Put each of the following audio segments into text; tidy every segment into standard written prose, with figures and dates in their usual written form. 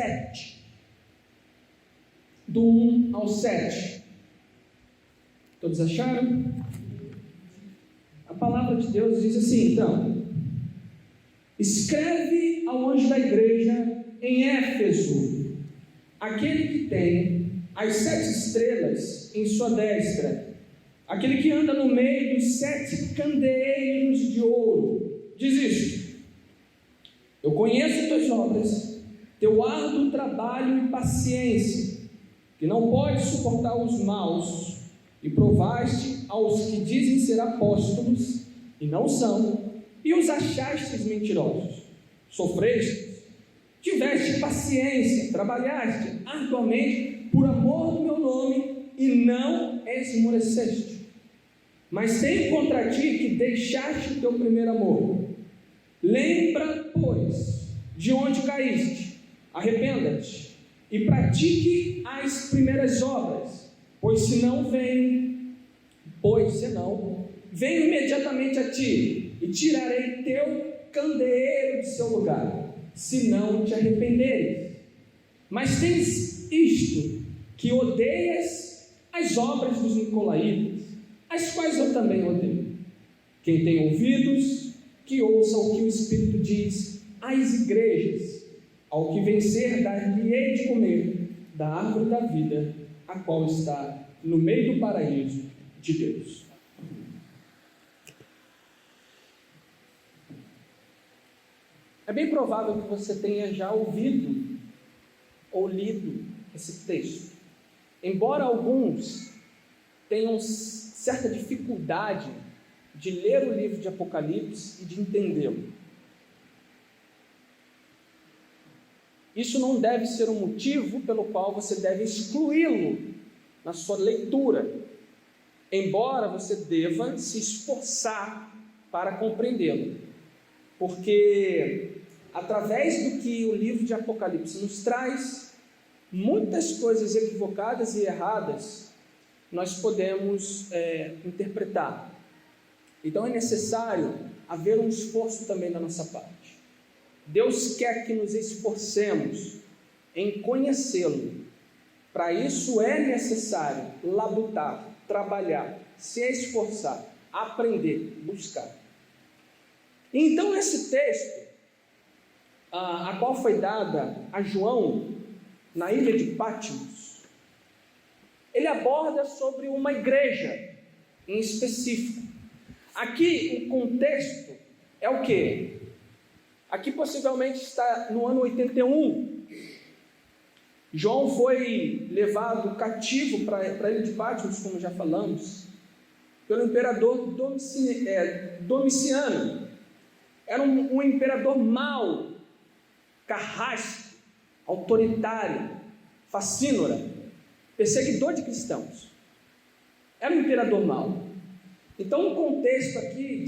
7, do 1 ao 7. Todos acharam? A palavra de Deus diz assim, então: escreve ao anjo da igreja em Éfeso, aquele que tem as 7 estrelas em sua destra, aquele que anda no meio dos 7 candeeiros de ouro, diz isto: eu conheço tuas obras, teu árduo trabalho e paciência, que não podes suportar os maus, e provaste aos que dizem ser apóstolos e não são, e os achastes mentirosos. Sofreste, tiveste paciência, trabalhaste arduamente por amor do meu nome, e não esmoreceste. Mas tenho contra ti que deixaste o teu primeiro amor. Lembra, pois, de onde caíste, arrependa-te e pratique as primeiras obras, pois senão venho imediatamente a ti e tirarei teu candeeiro de seu lugar, se não te arrependeres. Mas tens isto, que odeias as obras dos nicolaítas, as quais eu também odeio. Quem tem ouvidos, que ouça o que o Espírito diz às igrejas. Ao que vencer, dar-lhe-ei de comer da árvore da vida, a qual está no meio do paraíso de Deus. É bem provável que você tenha já ouvido ou lido esse texto. Embora alguns tenham certa dificuldade de ler o livro de Apocalipse e de entendê-lo, isso não deve ser um motivo pelo qual você deve excluí-lo na sua leitura, embora você deva se esforçar para compreendê-lo, porque através do que o livro de Apocalipse nos traz, muitas coisas equivocadas e erradas nós podemos interpretar. Então é necessário haver um esforço também da nossa parte. Deus quer que nos esforcemos em conhecê-lo. Para isso é necessário labutar, trabalhar, se esforçar, aprender, buscar. Então esse texto, a qual foi dada a João na ilha de Patmos, ele aborda sobre uma igreja em específico. Aqui o contexto é o quê? Aqui possivelmente está no ano 81. João foi levado cativo para a ilha de Patmos, como já falamos, pelo imperador Domiciano. Era um imperador mau, carrasco, autoritário, facínora, perseguidor de cristãos. Era um imperador mau. Então o contexto aqui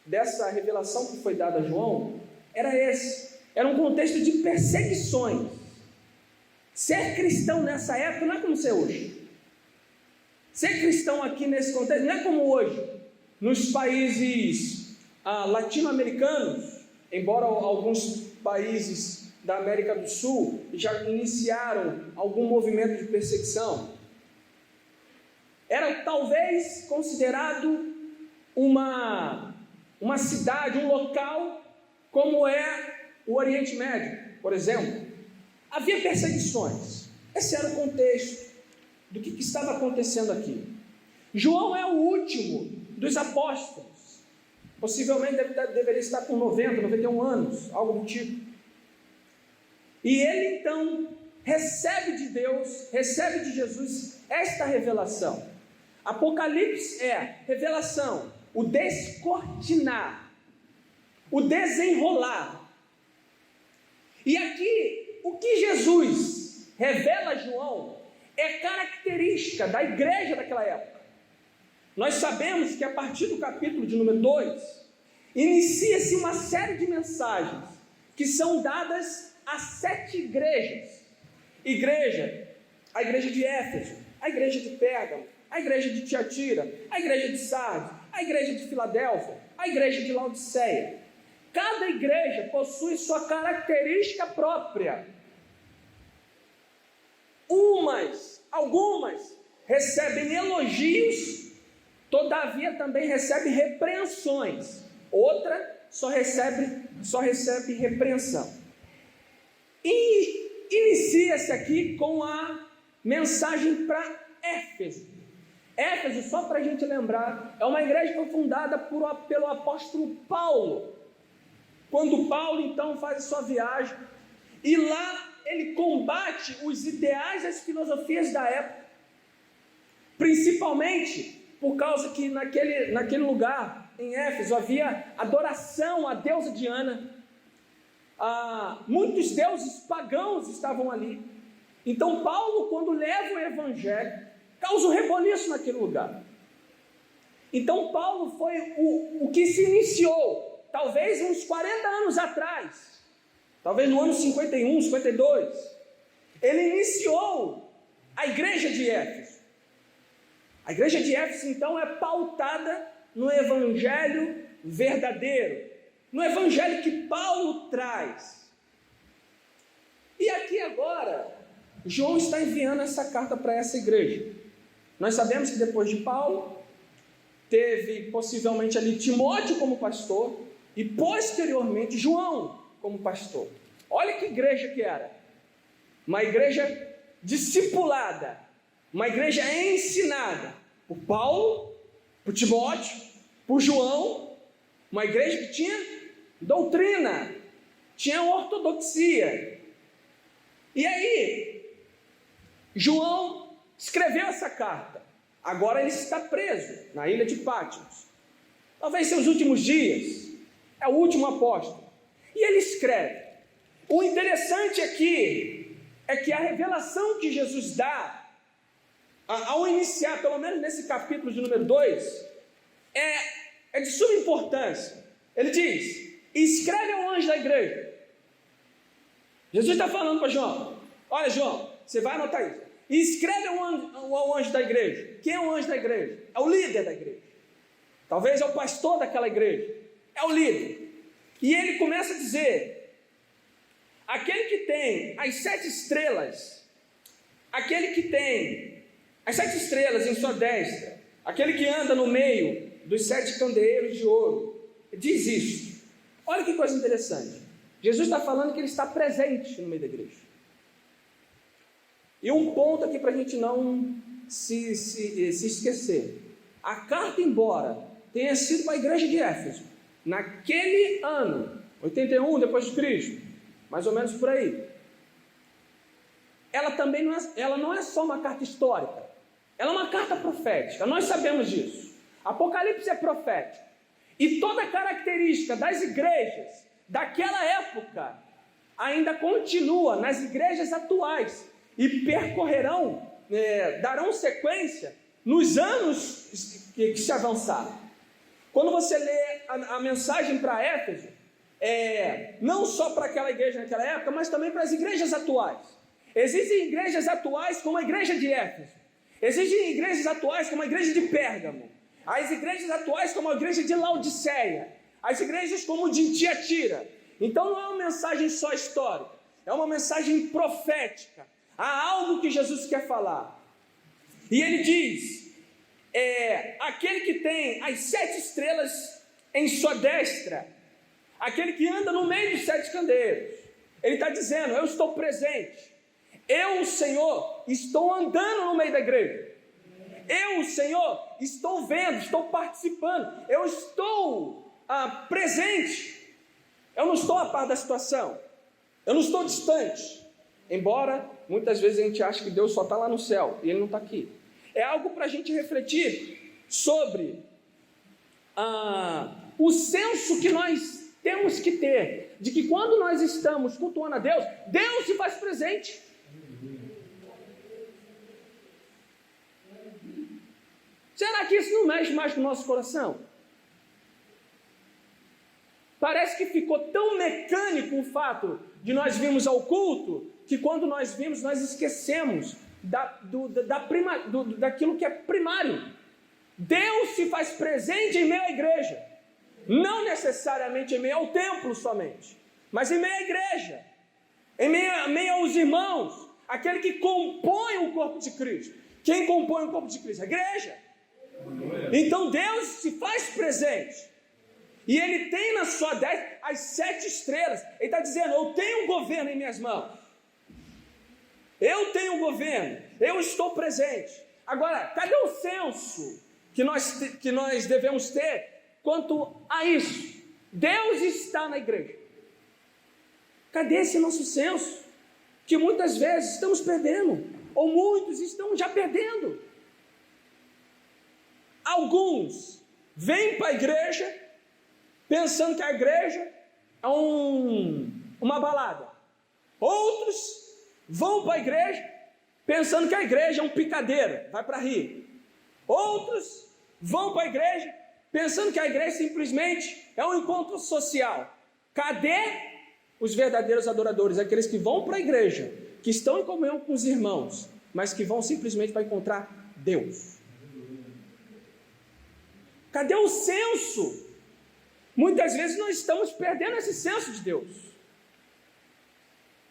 dessa revelação que foi dada a João, era esse. Era um contexto de perseguições. Ser cristão nessa época não é como ser hoje. Ser cristão aqui nesse contexto não é como hoje, nos países latino-americanos, embora alguns países da América do Sul já iniciaram algum movimento de perseguição. Era talvez considerado uma cidade, um local, como é o Oriente Médio, por exemplo. Havia perseguições. Esse era o contexto do que estava acontecendo aqui. João é o último dos apóstolos. Possivelmente deveria estar com 90, 91 anos, algo do tipo. E ele então recebe de Deus, recebe de Jesus esta revelação. Apocalipse é revelação, o descortinar, o desenrolar. E aqui, o que Jesus revela a João é característica da igreja daquela época. Nós sabemos que a partir do capítulo de número 2, inicia-se uma série de mensagens que são dadas a 7 igrejas. A igreja de Éfeso, a igreja de Pérgamo, a igreja de Tiatira, a igreja de Sardes, a igreja de Filadélfia, a igreja de Laodiceia. Cada igreja possui sua característica própria. algumas recebem elogios, todavia também recebem repreensões. Outra só recebe repreensão. E inicia-se aqui com a mensagem para Éfeso. Éfeso, só para a gente lembrar, é uma igreja que foi fundada pelo apóstolo Paulo. Quando Paulo então faz a sua viagem, e lá ele combate os ideais e as filosofias da época, principalmente por causa que naquele lugar, em Éfeso, havia adoração à deusa Diana. Muitos deuses pagãos estavam ali. Então Paulo, quando leva o evangelho, causa um reboliço naquele lugar. Então Paulo foi o que se iniciou, talvez uns 40 anos atrás, talvez no ano 51, 52, ele iniciou a igreja de Éfeso. A igreja de Éfeso, então, é pautada no evangelho verdadeiro, no evangelho que Paulo traz. E aqui agora, João está enviando essa carta para essa igreja. Nós sabemos que depois de Paulo, teve possivelmente ali Timóteo como pastor, e posteriormente João como pastor. Olha que igreja que era. Uma igreja discipulada, uma igreja ensinada por Paulo, por Timóteo, por João, uma igreja que tinha doutrina, tinha ortodoxia. E aí, João escreveu essa carta. Agora ele está preso na ilha de Patmos. Talvez seus últimos dias. É o último apóstolo. E ele escreve. O interessante aqui é que a revelação que Jesus dá, ao iniciar, pelo menos nesse capítulo de número 2, é de suma importância. Ele diz: escreve ao anjo da igreja. Jesus está falando para João: olha, João, você vai anotar isso. E escreve ao anjo da igreja. Quem é o anjo da igreja? É o líder da igreja. Talvez é o pastor daquela igreja. É o líder. E ele começa a dizer: aquele que tem as 7 estrelas, aquele que tem as 7 estrelas em sua destra, aquele que anda no meio dos 7 candeeiros de ouro, diz isso. Olha que coisa interessante. Jesus está falando que ele está presente no meio da igreja. E um ponto aqui para a gente não se esquecer. A carta, embora tenha sido para a igreja de Éfeso, naquele ano, 81 depois de Cristo, mais ou menos por aí, ela também não é só uma carta histórica, ela é uma carta profética, nós sabemos disso. Apocalipse é profético, e toda a característica das igrejas daquela época ainda continua nas igrejas atuais, e percorrerão, darão sequência nos anos que se avançaram. Quando você lê a mensagem para Éfeso, não só para aquela igreja naquela época, mas também para as igrejas atuais. Existem igrejas atuais como a igreja de Éfeso, existem igrejas atuais como a igreja de Pérgamo, as igrejas atuais como a igreja de Laodiceia, as igrejas como de Tiatira. Então não é uma mensagem só histórica, é uma mensagem profética. Há algo que Jesus quer falar. E ele diz: aquele que tem as 7 estrelas em sua destra, aquele que anda no meio dos 7 candeeiros, ele está dizendo: eu estou presente, eu, o Senhor, estou andando no meio da igreja, eu, o Senhor, estou vendo, estou participando, eu estou presente, eu não estou a par da situação, eu não estou distante. Embora muitas vezes a gente ache que Deus só está lá no céu e Ele não está aqui. É algo para a gente refletir sobre o senso que nós temos que ter, de que quando nós estamos cultuando a Deus, Deus se faz presente. Será que isso não mexe mais com o nosso coração? Parece que ficou tão mecânico o fato de nós virmos ao culto, que quando nós vimos, nós esquecemos daquilo que é primário. Deus se faz presente em meio à igreja, não necessariamente em meio ao templo somente, mas em meio à igreja, em meio aos irmãos, aquele que compõe o corpo de Cristo. Quem compõe o corpo de Cristo? A igreja. Então Deus se faz presente. E Ele tem na sua destra as 7 estrelas. Ele está dizendo: eu tenho um governo em minhas mãos. Eu tenho um governo. Eu estou presente. Agora, cadê o senso que nós devemos ter quanto a isso? Deus está na igreja. Cadê esse nosso senso? Que muitas vezes estamos perdendo. Ou muitos estão já perdendo. Alguns vêm para a igreja pensando que a igreja é uma balada. Outros vão para a igreja pensando que a igreja é um picadeiro, vai para rir. Outros vão para a igreja pensando que a igreja simplesmente é um encontro social. Cadê os verdadeiros adoradores? Aqueles que vão para a igreja, que estão em comunhão com os irmãos, mas que vão simplesmente para encontrar Deus. Cadê o senso? Muitas vezes nós estamos perdendo esse senso de Deus.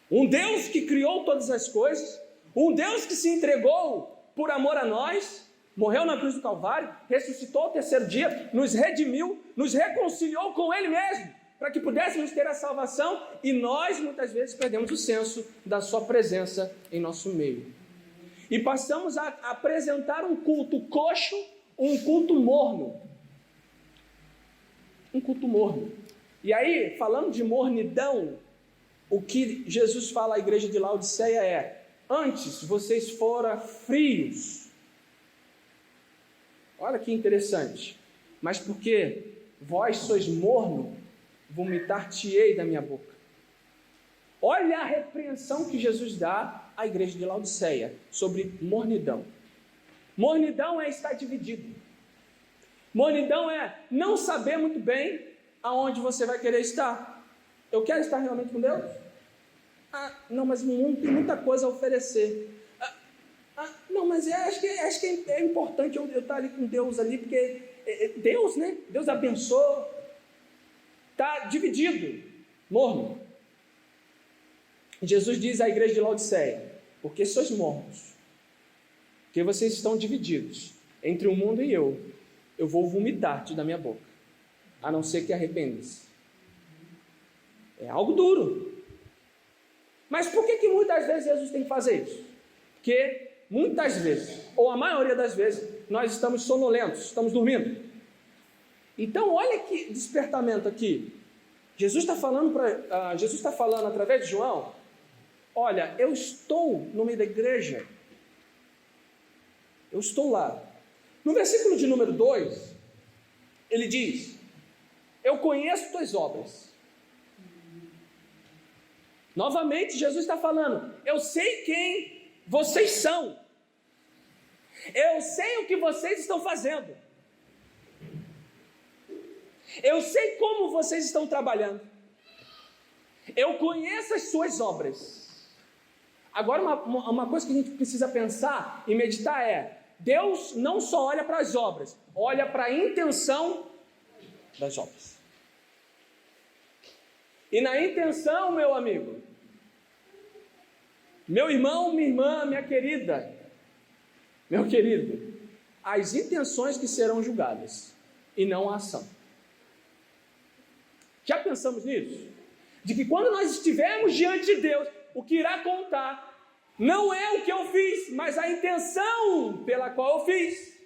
Um Deus que criou todas as coisas, um Deus que se entregou por amor a nós, morreu na cruz do Calvário, ressuscitou ao 3º dia, nos redimiu, nos reconciliou com Ele mesmo, para que pudéssemos ter a salvação, e nós muitas vezes perdemos o senso da sua presença em nosso meio. E passamos a apresentar um culto coxo, um culto morno. Um culto morno. E aí, falando de mornidão, o que Jesus fala à igreja de Laodiceia é: antes vocês foram frios. Olha que interessante. Mas porque vós sois morno, vomitar-te-ei da minha boca. Olha a repreensão que Jesus dá à igreja de Laodiceia sobre mornidão. Mornidão é estar dividido. Mornidão é não saber muito bem aonde você vai querer estar. Eu quero estar realmente com Deus? Não, mas o mundo tem muita coisa a oferecer. Não, mas acho que é importante eu estar ali com Deus ali, porque Deus, né? Deus abençoa. Está dividido, morno. Jesus diz à igreja de Laodiceia: porque sois mornos, porque vocês estão divididos entre o mundo e eu vou vomitar-te da minha boca, a não ser que arrependa-se. É algo duro. Mas por que muitas vezes Jesus tem que fazer isso? Porque muitas vezes, ou a maioria das vezes, nós estamos sonolentos, estamos dormindo. Então olha que despertamento aqui. Jesus está falando através de João: olha, eu estou no meio da igreja, eu estou lá. No versículo de número 2, ele diz: eu conheço tuas obras. Novamente Jesus está falando: eu sei quem vocês são, eu sei o que vocês estão fazendo, eu sei como vocês estão trabalhando, eu conheço as suas obras. Agora uma coisa que a gente precisa pensar e meditar é: Deus não só olha para as obras, olha para a intenção das obras. E na intenção, meu amigo, meu irmão, minha irmã, minha querida, meu querido, as intenções que serão julgadas e não a ação. Já pensamos nisso? De que quando nós estivermos diante de Deus, o que irá contar não é o que eu fiz, mas a intenção pela qual eu fiz.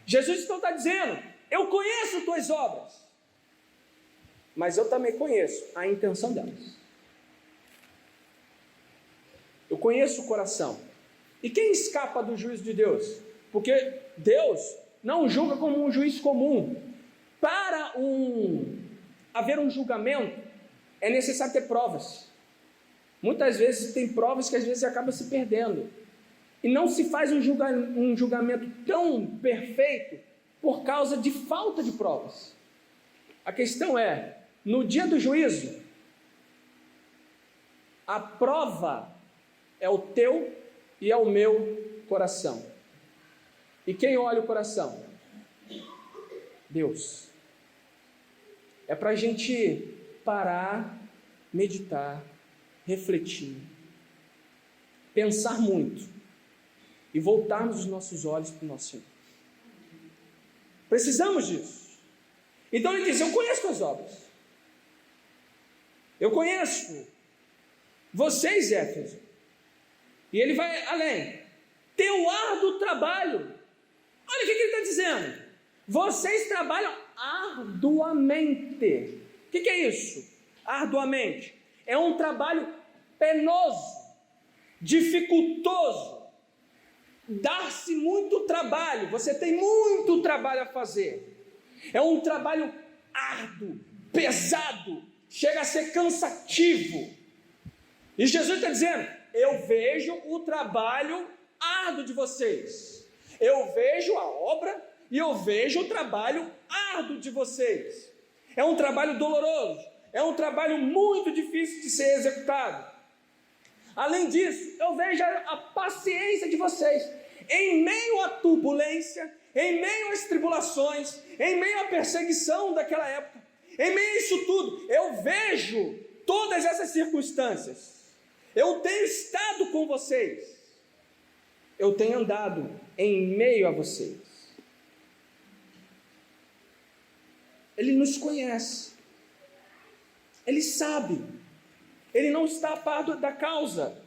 Jesus então está dizendo: eu conheço tuas obras, mas eu também conheço a intenção delas. Eu conheço o coração. E quem escapa do juízo de Deus? Porque Deus não julga como um juiz comum. Para haver um julgamento, é necessário ter provas. Muitas vezes tem provas que às vezes acaba se perdendo. E não se faz um julgamento tão perfeito por causa de falta de provas. A questão é, no dia do juízo, a prova é o teu e é o meu coração. E quem olha o coração? Deus. É para a gente parar, meditar, refletir pensar muito e voltarmos os nossos olhos para o nosso Senhor. Precisamos disso. Então ele diz: eu conheço as obras, eu conheço vocês, Éfeso. E ele vai além: teu árduo trabalho. Olha o que ele está dizendo: vocês trabalham arduamente. O que é isso? Arduamente é um trabalho penoso, dificultoso, dar-se muito trabalho, você tem muito trabalho a fazer, é um trabalho árduo, pesado, chega a ser cansativo. E Jesus está dizendo: eu vejo o trabalho árduo de vocês, eu vejo a obra e eu vejo o trabalho árduo de vocês. É um trabalho doloroso, é um trabalho muito difícil de ser executado. Além disso, eu vejo a paciência de vocês em meio à turbulência, em meio às tribulações, em meio à perseguição daquela época, em meio a isso tudo. Eu vejo todas essas circunstâncias. Eu tenho estado com vocês, eu tenho andado em meio a vocês. Ele nos conhece, ele sabe, ele não está a par da causa.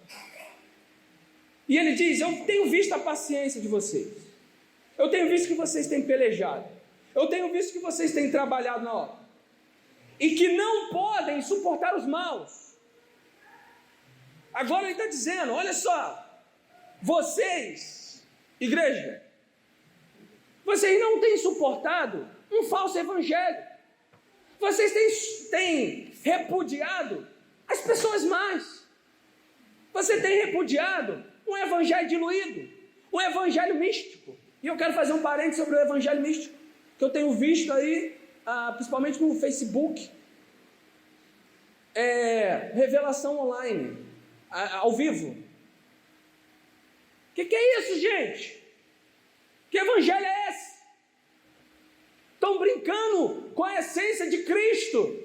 E ele diz: eu tenho visto a paciência de vocês, eu tenho visto que vocês têm pelejado, eu tenho visto que vocês têm trabalhado na obra, e que não podem suportar os maus. Agora ele está dizendo: olha só, vocês, igreja, vocês não têm suportado um falso evangelho, vocês têm repudiado as pessoas más, você tem repudiado um evangelho diluído, um evangelho místico. E eu quero fazer um parênteses sobre o evangelho místico, que eu tenho visto aí, principalmente no Facebook, revelação online, ao vivo. Que é isso, gente? Que evangelho é esse? Estão brincando com a essência de Cristo.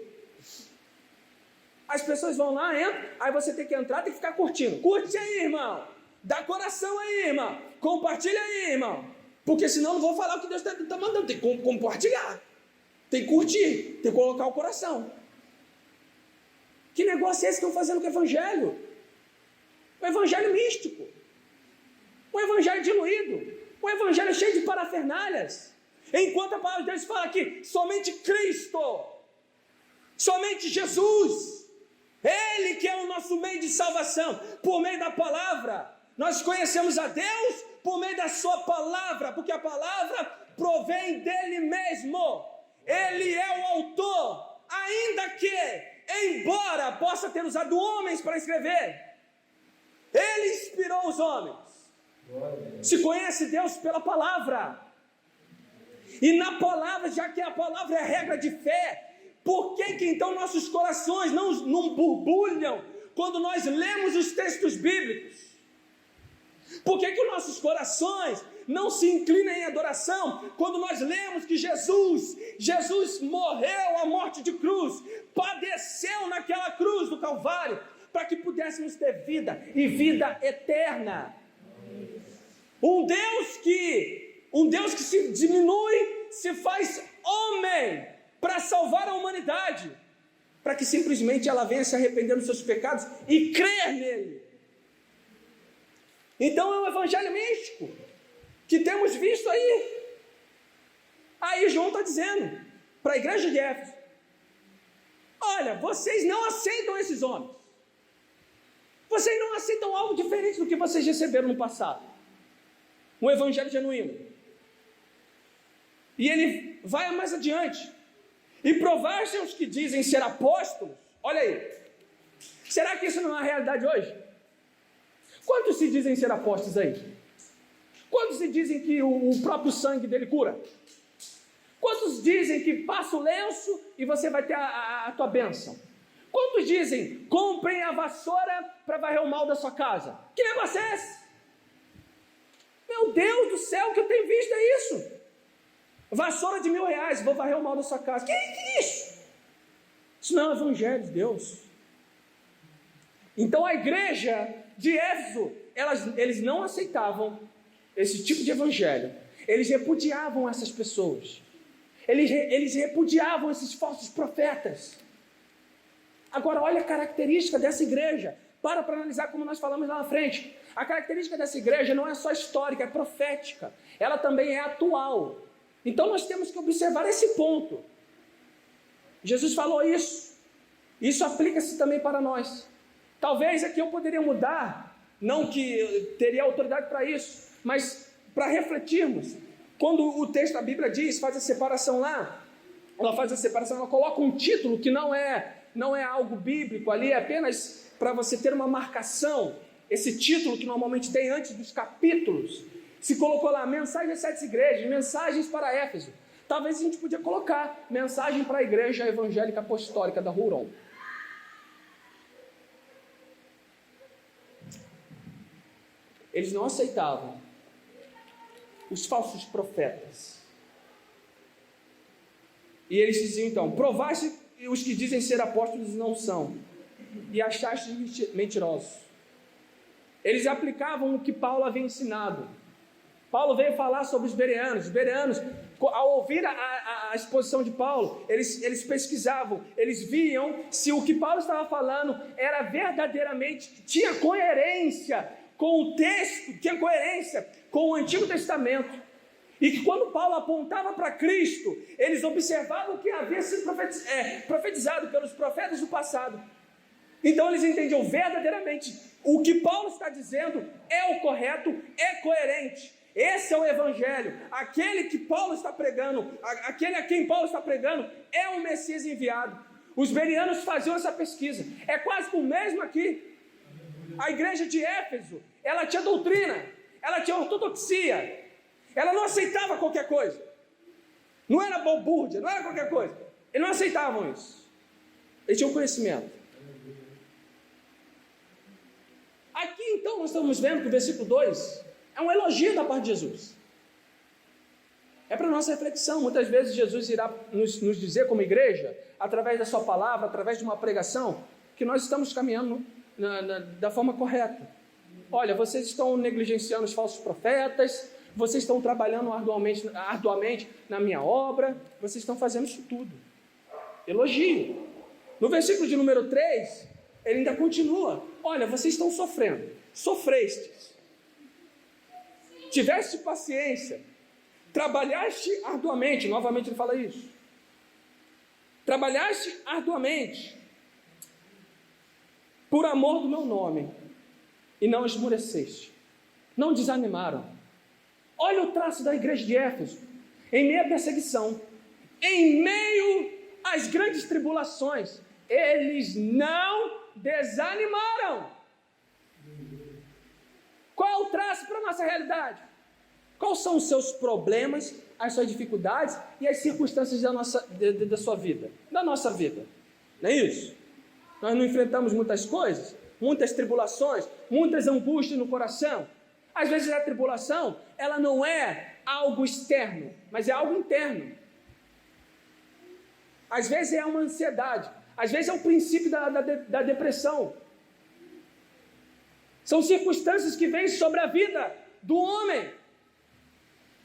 As pessoas vão lá, entram, aí você tem que entrar, tem que ficar curtindo. Curte aí, irmão. Dá coração aí, irmão. Compartilha aí, irmão. Porque senão não vou falar o que Deus está mandando. Tem que compartilhar. Tem que curtir. Tem que colocar o coração. Que negócio é esse que estão fazendo com o evangelho? Um evangelho místico. Um evangelho diluído. Um evangelho cheio de parafernálias. Enquanto a palavra de Deus fala aqui, somente Cristo, somente Jesus, Ele que é o nosso meio de salvação, por meio da palavra. Nós conhecemos a Deus por meio da sua palavra, porque a palavra provém dele mesmo. Ele é o autor, ainda que, embora possa ter usado homens para escrever, Ele inspirou os homens. Se conhece Deus pela palavra. E na palavra, já que a palavra é a regra de fé, por que então nossos corações não borbulham quando nós lemos os textos bíblicos? Por que os nossos corações não se inclinam em adoração quando nós lemos que Jesus morreu a morte de cruz, padeceu naquela cruz do Calvário, para que pudéssemos ter vida e vida eterna? Um Deus que se diminui, se faz homem para salvar a humanidade, para que simplesmente ela venha se arrepender dos seus pecados e crer nele. Então é um evangelho místico que temos visto aí. Aí João está dizendo para a igreja de Éfeso: olha, vocês não aceitam esses homens, vocês não aceitam algo diferente do que vocês receberam no passado, um evangelho genuíno. E ele vai mais adiante: e provar-se os que dizem ser apóstolos. Olha aí, será que isso não é a realidade hoje? Quantos se dizem ser apóstolos aí? Quantos se dizem que o próprio sangue dele cura? Quantos dizem que passa o lenço e você vai ter a tua bênção? Quantos dizem, comprem a vassoura para varrer o mal da sua casa? Que negócio é esse? Meu Deus do céu, o que eu tenho visto é isso. Vassoura de R$1.000, vou varrer o mal da sua casa. Que é isso? Isso não é o evangelho de Deus. Então a igreja de Éfeso eles não aceitavam esse tipo de evangelho. Eles repudiavam essas pessoas. Eles repudiavam esses falsos profetas. Agora, olha a característica dessa igreja. Para analisar como nós falamos lá na frente. A característica dessa igreja não é só histórica, é profética. Ela também é atual. Então nós temos que observar esse ponto. Jesus falou isso. Isso aplica-se também para nós. Talvez aqui eu poderia mudar, não que eu teria autoridade para isso, mas para refletirmos. Quando o texto da Bíblia diz, faz a separação lá, ela faz a separação, ela coloca um título que não é algo bíblico ali, é apenas para você ter uma marcação. Esse título que normalmente tem antes dos capítulos, se colocou lá, mensagem às 7 igrejas, mensagens para Éfeso. Talvez a gente podia colocar mensagem para a igreja evangélica apostólica da Huron. Eles não aceitavam os falsos profetas. E eles diziam então, provaste os que dizem ser apóstolos não são, e achaste mentirosos. Eles aplicavam o que Paulo havia ensinado. Paulo veio falar sobre os bereanos. Os bereanos, ao ouvir a exposição de Paulo, eles pesquisavam, eles viam se o que Paulo estava falando era verdadeiramente, tinha coerência com o texto, tinha coerência com o Antigo Testamento. E que quando Paulo apontava para Cristo, eles observavam o que havia sido profetizado pelos profetas do passado. Então eles entendiam verdadeiramente o que Paulo está dizendo é o correto, é coerente. Esse é o evangelho. Aquele que Paulo está pregando, aquele a quem Paulo está pregando é o Messias enviado. Os bereanos faziam essa pesquisa. É quase o mesmo aqui. A igreja de Éfeso, ela tinha doutrina, ela tinha ortodoxia. Ela não aceitava qualquer coisa. Não era balbúrdia, não era qualquer coisa. Eles não aceitavam isso. Eles tinham conhecimento. Aqui então nós estamos vendo que o versículo 2 é um elogio da parte de Jesus. É para nossa reflexão. Muitas vezes Jesus irá nos dizer como igreja, através da sua palavra, através de uma pregação, que nós estamos caminhando da forma correta. Olha, vocês estão negligenciando os falsos profetas, vocês estão trabalhando arduamente na minha obra, vocês estão fazendo isso tudo. Elogio. No versículo de número 3, ele ainda continua. Olha, vocês estão sofrendo, sofrestes, tiveste paciência, trabalhaste arduamente, novamente ele fala isso, trabalhaste arduamente, por amor do meu nome, e não esmoreceste, não desanimaram. Olha o traço da igreja de Éfeso, em meio à perseguição, em meio às grandes tribulações, eles não desanimaram. Qual é o traço para a nossa realidade? Quais são os seus problemas, as suas dificuldades e as circunstâncias da sua vida, da nossa vida? Não é isso? Nós não enfrentamos muitas coisas, muitas tribulações, muitas angústias no coração. Às vezes a tribulação, ela não é algo externo, mas é algo interno. Às vezes é uma ansiedade, às vezes é o princípio da depressão. São circunstâncias que vêm sobre a vida do homem.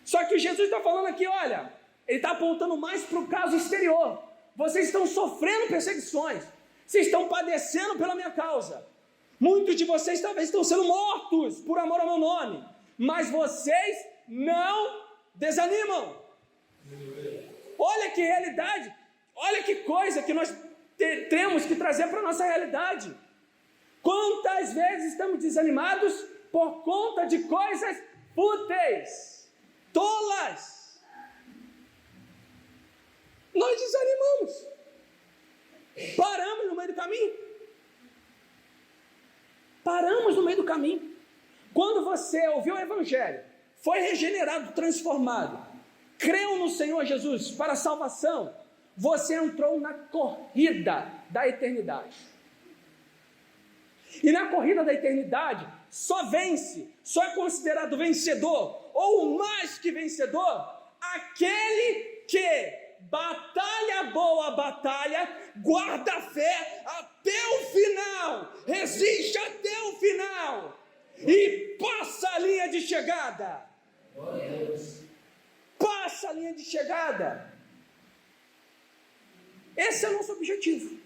Só que Jesus está falando aqui, olha, ele está apontando mais para o caso exterior. Vocês estão sofrendo perseguições, vocês estão padecendo pela minha causa. Muitos de vocês talvez estão sendo mortos por amor ao meu nome, mas vocês não desanimam. Olha que realidade, olha que coisa que nós temos que trazer para a nossa realidade. Quantas vezes estamos desanimados por conta de coisas fúteis, tolas? Nós desanimamos, paramos no meio do caminho. Paramos no meio do caminho. Quando você ouviu o Evangelho, foi regenerado, transformado, creu no Senhor Jesus para a salvação, você entrou na corrida da eternidade. E na corrida da eternidade, só vence, só é considerado vencedor, ou mais que vencedor, aquele que batalha boa batalha, guarda a fé até o final, resiste até o final. e passa a linha de chegada. Passa a linha de chegada. Esse é o nosso objetivo.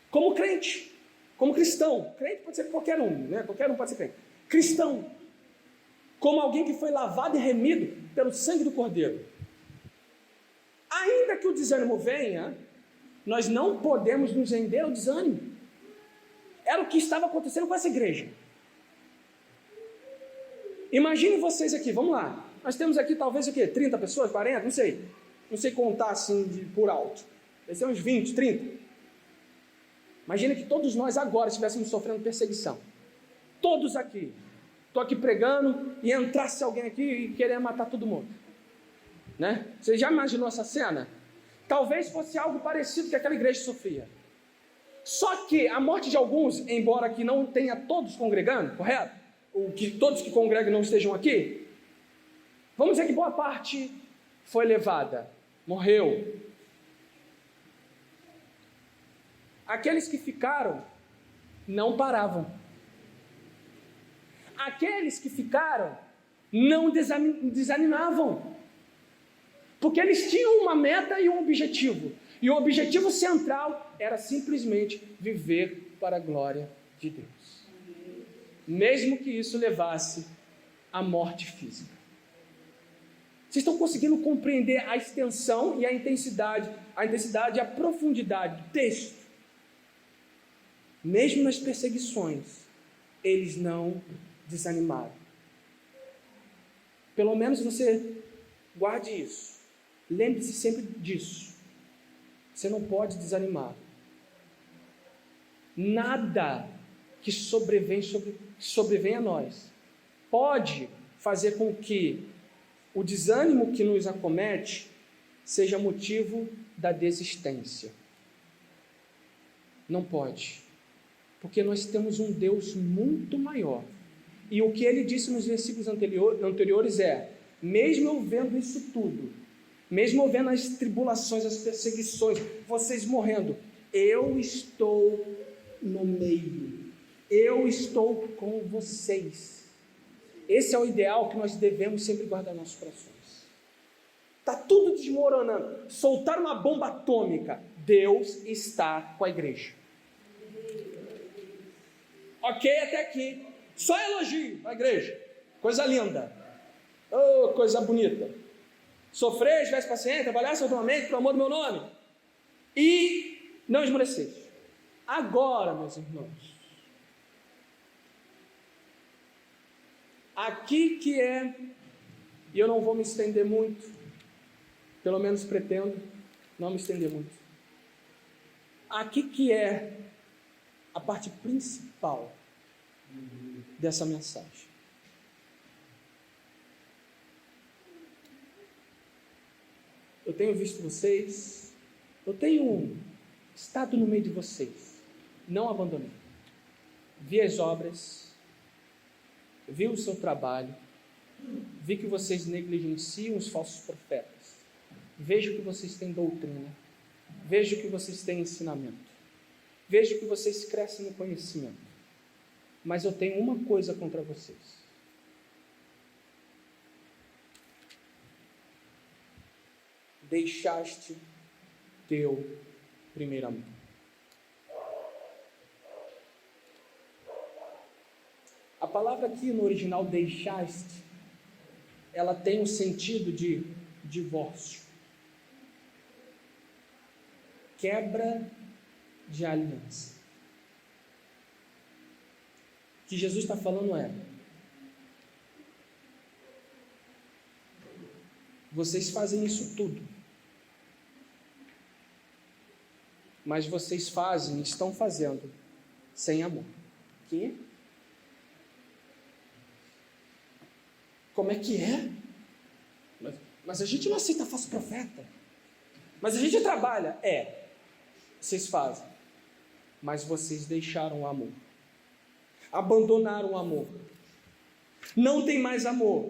Como crente, como cristão. Crente pode ser qualquer um, né? Qualquer um pode ser crente. Cristão, como alguém que foi lavado e remido pelo sangue do Cordeiro. Ainda que o desânimo venha, nós não podemos nos render ao desânimo. Era o que estava acontecendo com essa igreja. Imagine vocês aqui, vamos lá. Nós temos aqui talvez o quê? 30 pessoas, 40, não sei. Não sei contar assim por alto. Deve ser uns 20, 30. Imagina que todos nós agora estivéssemos sofrendo perseguição. Todos aqui. Estou aqui pregando e entrasse alguém aqui e querer matar todo mundo. Né? Você já imaginou essa cena? Talvez fosse algo parecido que aquela igreja sofria. Só que a morte de alguns, embora que não tenha todos congregando, correto? Ou que todos que congregam não estejam aqui, vamos dizer que boa parte foi levada, morreu. Aqueles que ficaram não paravam. Aqueles que ficaram não desanimavam. Porque eles tinham uma meta e um objetivo. E o objetivo central era simplesmente viver para a glória de Deus. Mesmo que isso levasse à morte física. Vocês estão conseguindo compreender a extensão e a intensidade e a profundidade do texto? Mesmo nas perseguições, eles não desanimaram. Pelo menos você guarde isso. Lembre-se sempre disso. Você não pode desanimar. Nada que sobrevém a nós pode fazer com que o desânimo que nos acomete seja motivo da desistência. Não pode. Porque nós temos um Deus muito maior. E o que ele disse nos versículos anteriores é: mesmo eu vendo isso tudo, mesmo eu vendo as tribulações, as perseguições, vocês morrendo, eu estou no meio, eu estou com vocês. Esse é o ideal que nós devemos sempre guardar nos nossos corações. Está tudo desmoronando, soltaram uma bomba atômica, Deus está com a igreja. Ok, até aqui, só elogio à igreja, coisa linda, oh, coisa bonita. Sofrer, tivesse paciência, trabalhasse autonomamente, pelo amor do meu nome, e não esmorecesse. Agora, meus irmãos, aqui que é, e eu não vou me estender muito, pelo menos pretendo não me estender muito, aqui que é a parte principal dessa mensagem. Eu tenho visto vocês, eu tenho estado no meio de vocês, não abandonei. Vi as obras, vi o seu trabalho, vi que vocês negligenciam os falsos profetas, vejo que vocês têm doutrina, vejo que vocês têm ensinamento, vejo que vocês crescem no conhecimento, mas eu tenho uma coisa contra vocês. Deixaste teu primeiro amor. A palavra aqui no original, deixaste, ela tem o sentido de divórcio, quebra de aliança. O que Jesus está falando é: vocês fazem isso tudo, mas vocês estão fazendo sem amor. Que? Como é que é? Mas a gente não aceita falso profeta. Mas a gente trabalha. Vocês fazem, mas vocês deixaram o amor, abandonaram o amor, não tem mais amor,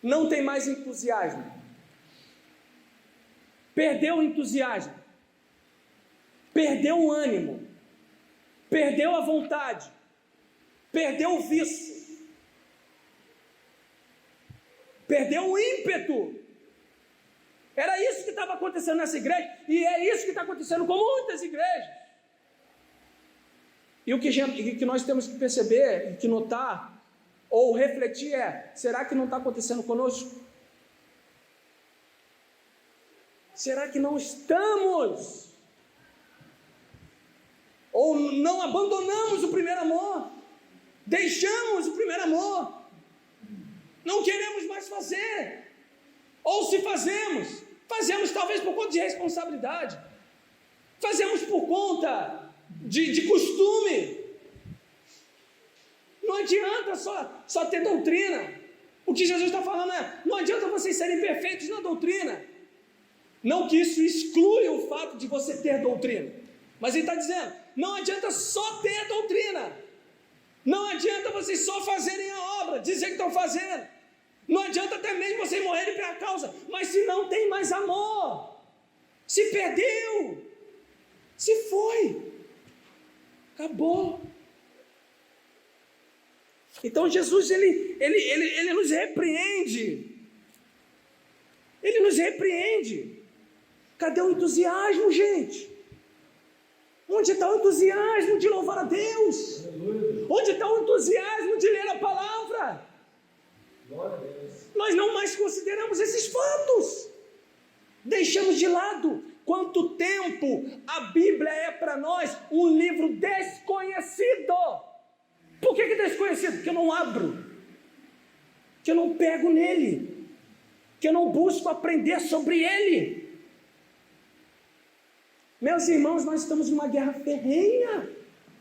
não tem mais entusiasmo, perdeu o entusiasmo, perdeu o ânimo, perdeu a vontade, perdeu o vício, perdeu o ímpeto. Era isso que estava acontecendo nessa igreja, e é isso que está acontecendo com muitas igrejas. E o que nós temos que perceber, e que notar, ou refletir é: será que não está acontecendo conosco? Será que não estamos? Ou não abandonamos o primeiro amor? Deixamos o primeiro amor? Não queremos mais fazer? Ou se fazemos, fazemos talvez por conta de responsabilidade, fazemos por conta de costume. Não adianta só ter doutrina. O que Jesus está falando é: não adianta vocês serem perfeitos na doutrina. Não que isso exclua o fato de você ter doutrina, mas ele está dizendo: não adianta só ter doutrina, não adianta vocês só fazerem a obra, dizer que estão fazendo, não adianta até mesmo vocês morrerem pela causa, mas se não tem mais amor, se perdeu, se foi, acabou. Então Jesus ele nos repreende. Ele nos repreende. Cadê o entusiasmo, gente? Onde está o entusiasmo de louvar a Deus? Aleluia. Onde está o entusiasmo de ler a palavra? Glória a Deus. Nós não mais consideramos esses fatos. Deixamos de lado. Quanto tempo a Bíblia é para nós um livro desconhecido? Por que desconhecido? Porque eu não abro, que eu não pego nele, que eu não busco aprender sobre ele. Meus irmãos, nós estamos numa guerra ferrenha.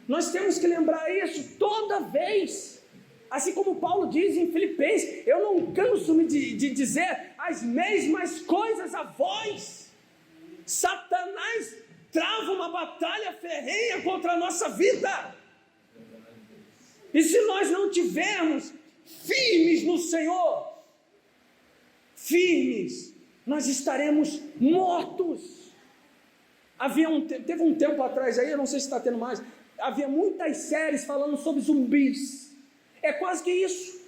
Nós temos que lembrar isso toda vez. Assim como Paulo diz em Filipenses: eu não canso de dizer as mesmas coisas a vós. Satanás trava uma batalha ferrenha contra a nossa vida. E se nós não tivermos firmes no Senhor, firmes, nós estaremos mortos. Teve um tempo atrás aí, eu não sei se está tendo mais, havia muitas séries falando sobre zumbis. É quase que isso,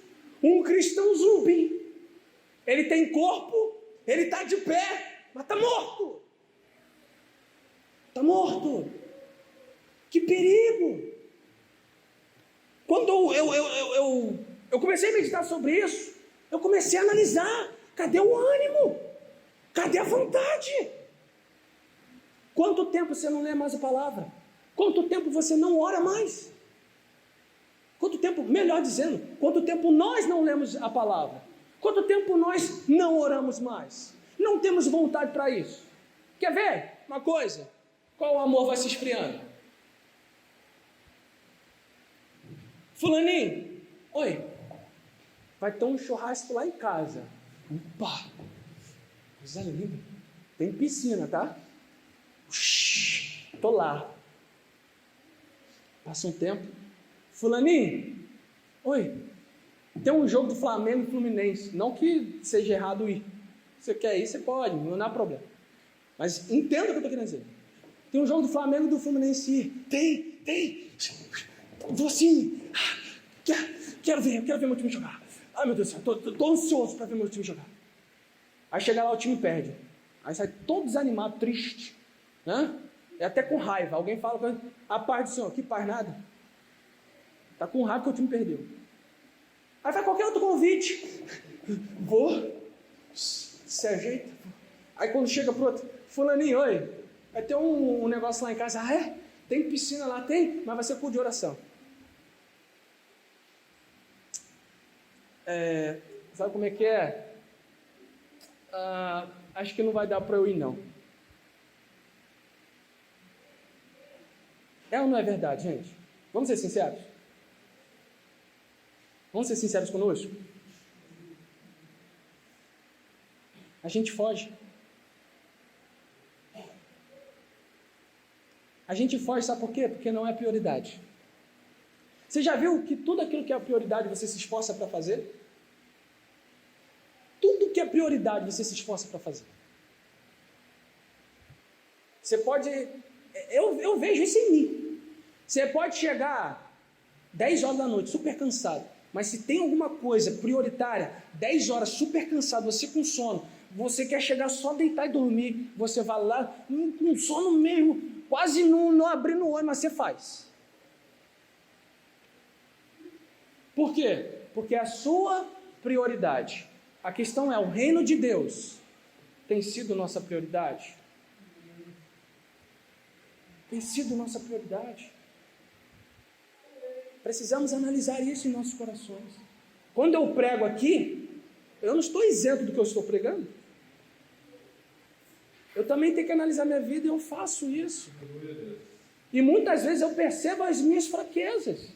um cristão zumbi. Ele tem corpo, ele está de pé, mas está morto. Está morto. Que perigo! Quando eu comecei a meditar sobre isso, eu comecei a analisar: cadê o ânimo? Cadê a vontade? Quanto tempo você não lê mais a palavra? Quanto tempo você não ora mais? Quanto tempo, melhor dizendo, quanto tempo nós não lemos a palavra? Quanto tempo nós não oramos mais? Não temos vontade para isso. Quer ver uma coisa? Qual o amor vai se esfriando? Fulaninho, oi, vai ter um churrasco lá em casa. Opa, coisa linda. Tem piscina, tá? Tô lá. Passa um tempo. Fulaninho, oi, tem um jogo do Flamengo e Fluminense. Não que seja errado ir. Se você quer ir, você pode, não há problema. Mas entenda o que eu estou querendo dizer. Tem um jogo do Flamengo e do Fluminense ir. Tem. Vou sim. Quero ver meu time jogar. Ai, meu Deus do céu, tô ansioso para ver meu time jogar. Aí chega lá, o time perde. Aí sai todo desanimado, triste, né? É até com raiva. Alguém fala para ele: a paz do Senhor. Que paz nada. Está com raiva que o time perdeu. Aí faz qualquer outro convite. Vou. Se ajeita. Aí quando chega pro outro: fulaninho, oi, vai ter um negócio lá em casa. Ah, é? Tem piscina lá? Tem, mas vai ser culto de oração. Sabe como é que é? Acho que não vai dar para eu ir, não. É ou não é verdade, gente? Vamos ser sinceros? Vamos ser sinceros conosco? A gente foge. A gente foge, sabe por quê? Porque não é prioridade. Você já viu que tudo aquilo que é prioridade você se esforça para fazer? Tudo que é prioridade você se esforça para fazer. Você pode... Eu vejo isso em mim. Você pode chegar 10 horas da noite, super cansado. Mas se tem alguma coisa prioritária, 10 horas, super cansado, você com sono, você quer chegar só deitar e dormir, você vai lá, com sono mesmo, quase não abrindo o olho, mas você faz. Por quê? Porque é a sua prioridade. A questão é, o reino de Deus tem sido nossa prioridade? Tem sido nossa prioridade. Precisamos analisar isso em nossos corações. Quando eu prego aqui, eu não estou isento do que eu estou pregando. Eu também tenho que analisar minha vida e eu faço isso. E muitas vezes eu percebo as minhas fraquezas.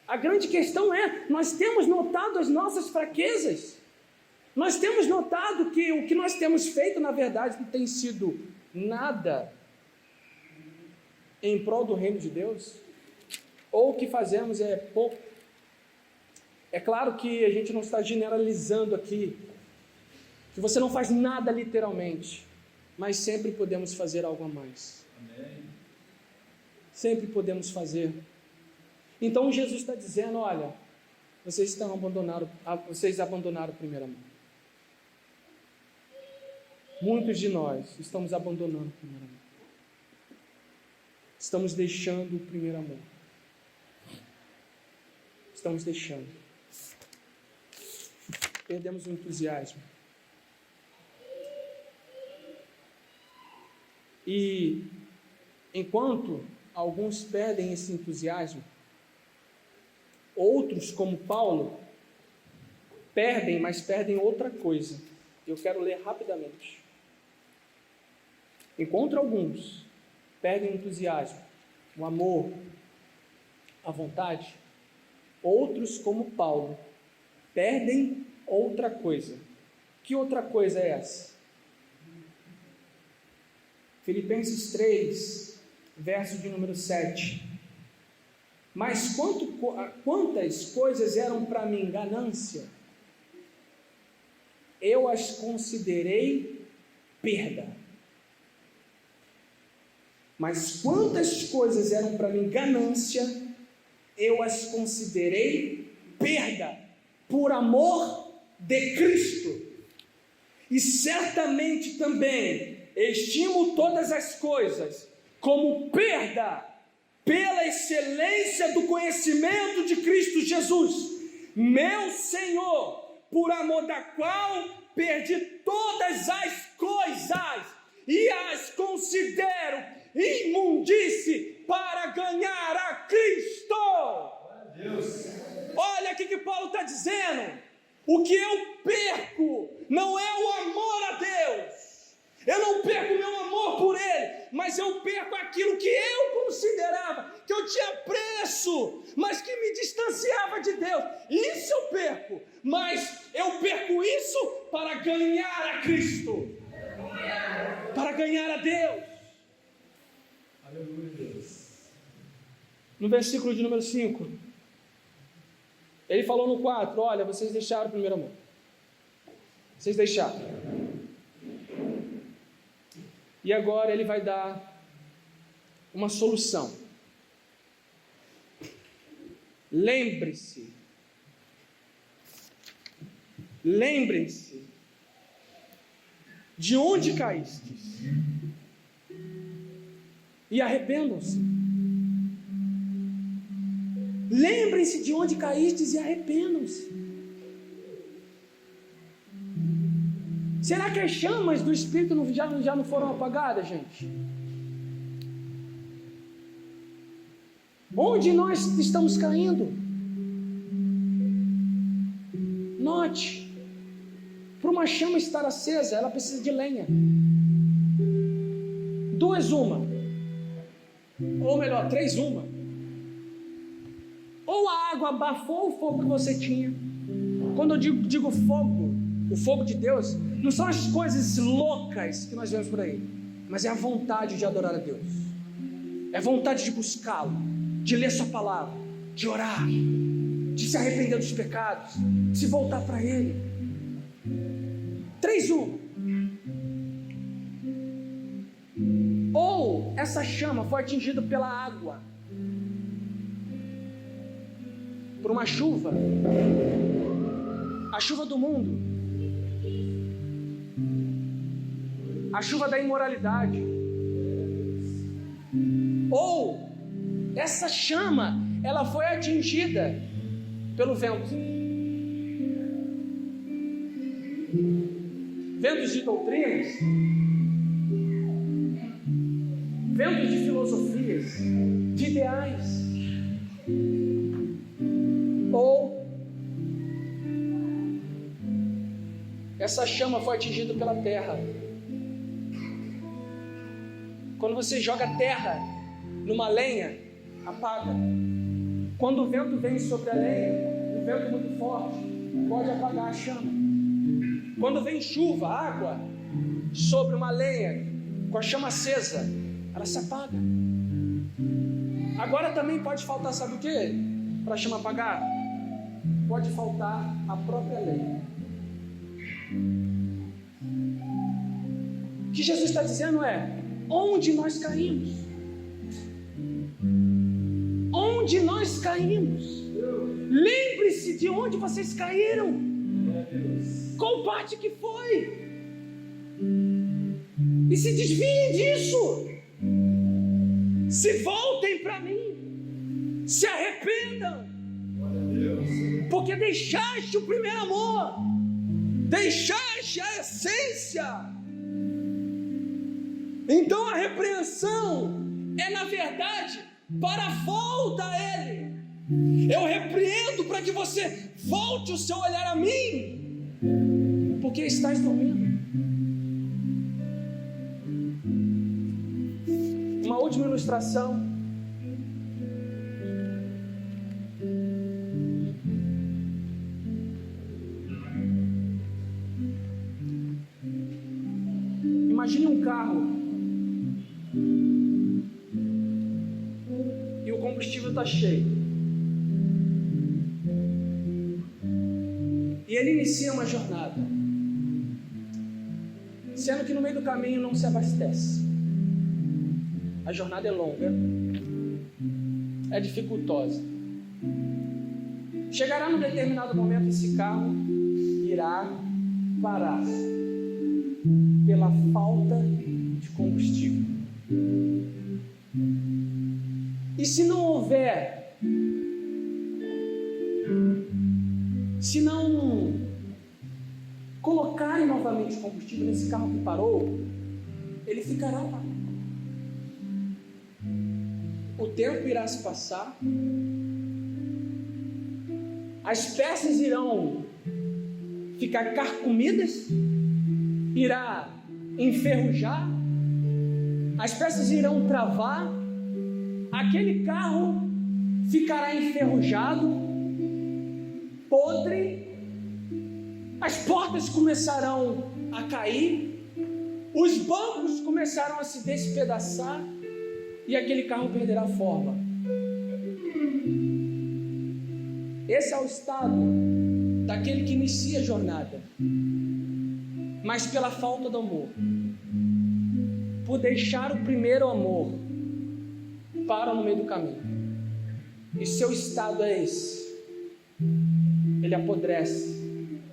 A grande questão é, nós temos notado as nossas fraquezas. Nós temos notado que o que nós temos feito, na verdade, não tem sido nada em prol do reino de Deus. Ou o que fazemos é pouco. É claro que a gente não está generalizando aqui, que você não faz nada literalmente, mas sempre podemos fazer algo a mais. Amém. Sempre podemos fazer. Então Jesus está dizendo, olha, vocês abandonaram a primeira mão. Muitos de nós estamos abandonando a primeira mão. Estamos deixando o primeiro amor. Estamos deixando. Perdemos o entusiasmo. E enquanto alguns perdem esse entusiasmo, outros, como Paulo, perdem, mas perdem outra coisa. Eu quero ler rapidamente. Enquanto alguns perdem o entusiasmo, o amor, a vontade, outros, como Paulo, perdem outra coisa. Que outra coisa é essa? Filipenses 3, verso de número 7. Mas quantas coisas eram para mim ganância, eu as considerei perda. Mas quantas coisas eram para mim ganância, eu as considerei perda, por amor de Cristo. E certamente também estimo todas as coisas como perda, pela excelência do conhecimento de Cristo Jesus, meu Senhor, por amor da qual perdi todas as coisas e as considero imundície para ganhar a Cristo. Deus. Olha o que Paulo está dizendo. O que eu perco não é o amor a Deus. Eu não perco o meu amor por Ele, mas eu perco aquilo que eu considerava, que eu tinha preço, mas que me distanciava de Deus. Isso eu perco, mas eu perco isso para ganhar a Cristo, para ganhar a Deus. Aleluia, Deus. No versículo de número 5, ele falou no 4, olha, vocês deixaram o primeiro amor. Vocês deixaram. E agora ele vai dar uma solução. Lembre-se de onde caístes e arrependam-se. Lembrem-se de onde caístes e arrependam-se. Será que as chamas do Espírito já não foram apagadas, gente? Onde nós estamos caindo? Note, para uma chama estar acesa, ela precisa de lenha. Duas, uma. Ou melhor, três, uma. Ou a água abafou o fogo que você tinha. Quando eu digo fogo, o fogo de Deus, não são as coisas loucas que nós vemos por aí, mas é a vontade de adorar a Deus, é a vontade de buscá-lo, de ler sua palavra, de orar, de se arrepender dos pecados, de se voltar para Ele. 3-1. Ou essa chama foi atingida pela água, por uma chuva, a chuva do mundo, a chuva da imoralidade, ou essa chama, ela foi atingida pelo vento, ventos de doutrinas, ventos de filosofias, de ideais, ou essa chama foi atingida pela terra. Quando você joga terra numa lenha, apaga. Quando o vento vem sobre a lenha, o vento é muito forte, pode apagar a chama. Quando vem chuva, água, sobre uma lenha, com a chama acesa, ela se apaga. Agora também pode faltar, sabe o quê? Para a chama apagar? Pode faltar a própria lenha. O que Jesus está dizendo é: onde nós caímos? Onde nós caímos? Lembre-se de onde vocês caíram. Qual parte que foi? E se desviem disso. Se voltem para mim. Se arrependam. Porque deixaste o primeiro amor. Deixaste a essência. Então a repreensão é, na verdade, para a volta a Ele. Eu repreendo para que você volte o seu olhar a mim, porque estás dormindo. Uma última ilustração. Imagine um carro e o combustível está cheio. E ele inicia uma jornada, sendo que no meio do caminho não se abastece. A jornada é longa, é dificultosa. Chegará num determinado momento, esse carro irá parar pela falta de combustível. E se não houver, se não colocarem novamente combustível nesse carro que parou, ele ficará lá. O tempo irá se passar, as peças irão ficar carcomidas, irá enferrujar, as peças irão travar, aquele carro ficará enferrujado, podre, as portas começarão a cair, os bancos começarão a se despedaçar e aquele carro perderá a forma. Esse é o estado daquele que inicia a jornada, mas pela falta do amor, por deixar o primeiro amor, para no meio do caminho. E seu estado é esse: ele apodrece,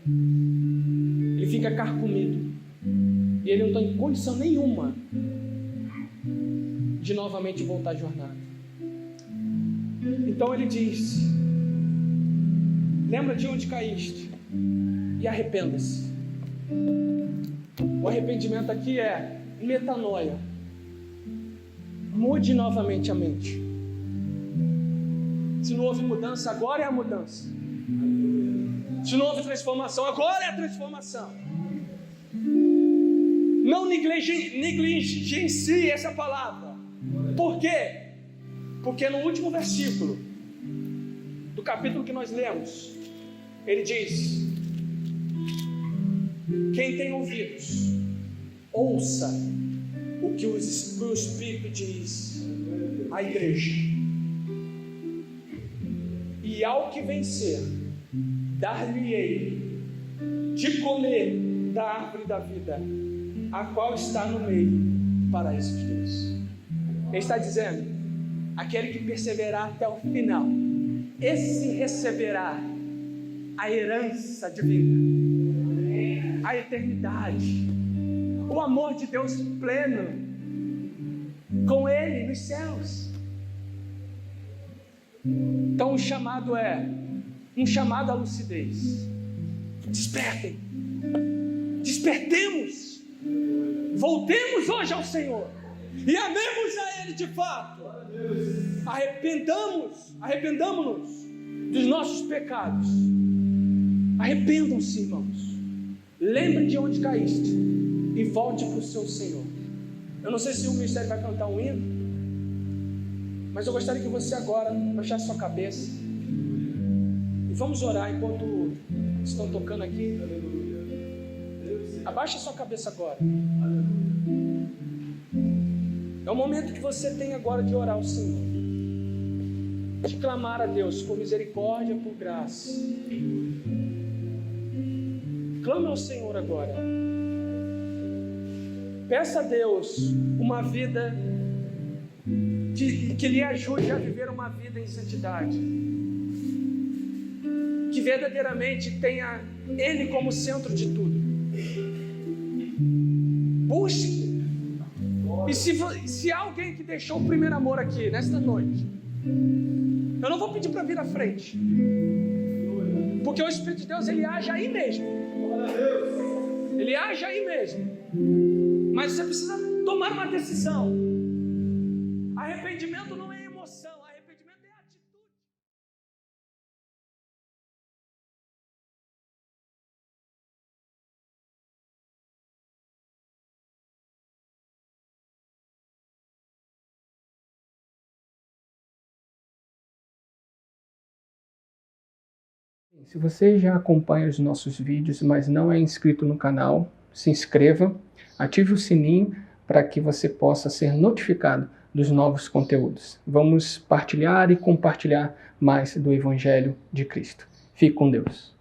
ele fica carcomido, e ele não tem condição nenhuma de novamente voltar à jornada. Então ele diz: lembra de onde caíste e arrependa-se. O arrependimento aqui é metanoia. Mude novamente a mente. Se não houve mudança, agora é a mudança. Se não houve transformação, agora é a transformação. Não negligencie essa palavra. Por quê? Porque no último versículo do capítulo que nós lemos, ele diz: quem tem ouvidos, ouça o que o Espírito diz à igreja. E ao que vencer, dar-lhe-ei de comer da árvore da vida, a qual está no meio do paraíso de Deus. Ele está dizendo: aquele que perseverar até o final esse receberá a herança divina, a eternidade, o amor de Deus pleno com Ele nos céus. Então o chamado é um chamado à lucidez. Despertem, despertemos, voltemos hoje ao Senhor e amemos a Ele de fato. Arrependamos-nos dos nossos pecados. Arrependam-se, irmãos. Lembre de onde caíste e volte para o seu Senhor. Eu não sei se o ministério vai cantar um hino, mas eu gostaria que você agora baixasse sua cabeça e vamos orar enquanto estão tocando aqui. Abaixa sua cabeça agora. É o momento que você tem agora de orar ao Senhor, de clamar a Deus por misericórdia, por graça. Clame ao Senhor agora. Peça a Deus uma vida que lhe ajude a viver uma vida em santidade, que verdadeiramente tenha Ele como centro de tudo. Busque. E se há alguém que deixou o primeiro amor aqui nesta noite, eu não vou pedir para vir à frente, porque o Espírito de Deus, ele age aí mesmo. Ele age aí mesmo. Mas você precisa tomar uma decisão. Arrependimento não é emoção, arrependimento é atitude. Se você já acompanha os nossos vídeos, mas não é inscrito no canal, se inscreva, ative o sininho para que você possa ser notificado dos novos conteúdos. Vamos partilhar e compartilhar mais do Evangelho de Cristo. Fique com Deus.